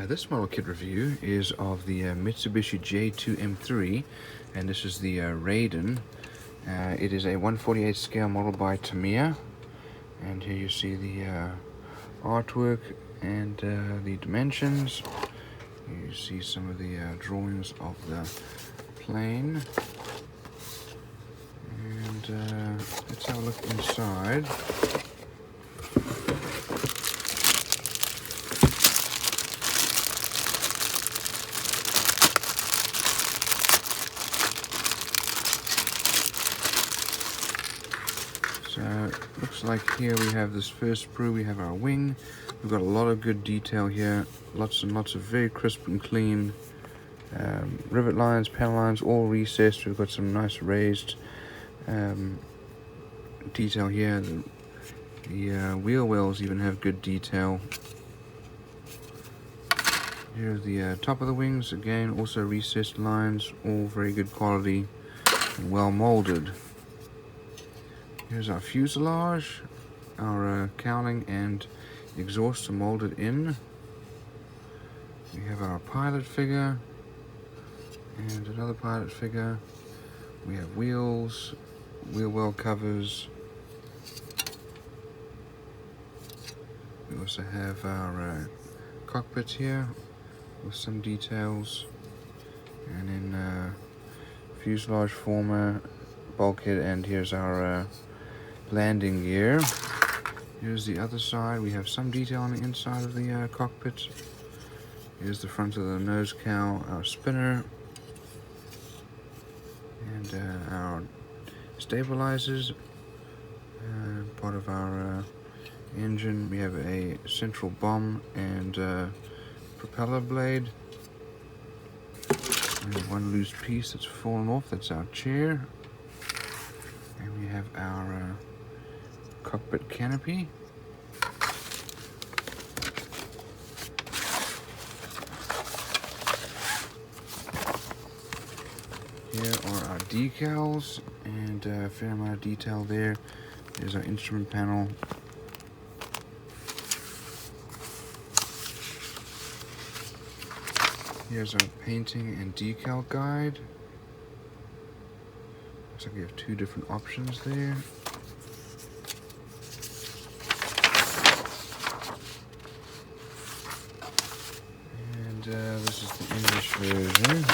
This model kit review is of the Mitsubishi J2M3, and this is the Raiden. It is a 1/48 scale model by Tamiya, and here you see the artwork and the dimensions. You see some of the drawings of the plane, and let's have a look inside. So looks like here we have this first sprue, we have our wing. We've got a lot of good detail here, lots and lots of very crisp and clean rivet lines, panel lines, all recessed. We've got some nice raised detail here. The wheel wells even have good detail. Here's the top of the wings, again also recessed lines, all very good quality and well molded. Here's our fuselage, our cowling and exhaust are molded in. We have our pilot figure and another pilot figure. We have wheels, wheel well covers. We also have our cockpit here with some details, and then fuselage former, bulkhead, and here's our landing gear. Here's the other side. We have some detail on the inside of the cockpit. Here's the front of the nose cowl, our spinner, and our stabilizers. Part of our engine. We have a central bomb and propeller blade. And one loose piece that's fallen off, that's our chair. And we have our cockpit canopy. Here are our decals, and a fair amount of detail there. There's our instrument panel. Here's our painting and decal guide. Looks like we have two different options there. And this is the English version.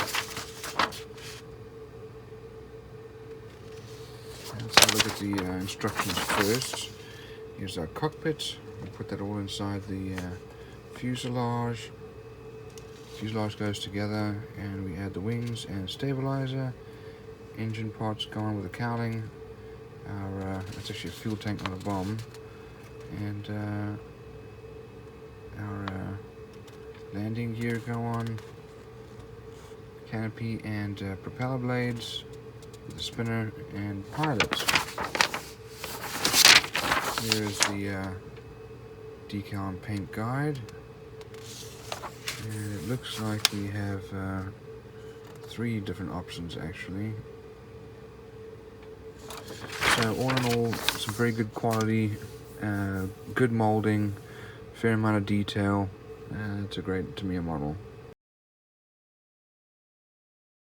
Let's have a look at the instructions first. Here's our cockpit. We put that all inside the fuselage. Fuselage goes together, and we add the wings and stabilizer. Engine parts go on with the cowling. It's actually a fuel tank, not a bomb. And our landing gear go on. Canopy and propeller blades with the spinner and pilots. Here's the decal and paint guide. And it looks like we have three different options actually. So all in all, some very good quality, good molding, fair amount of detail. It's a great Tamiya model.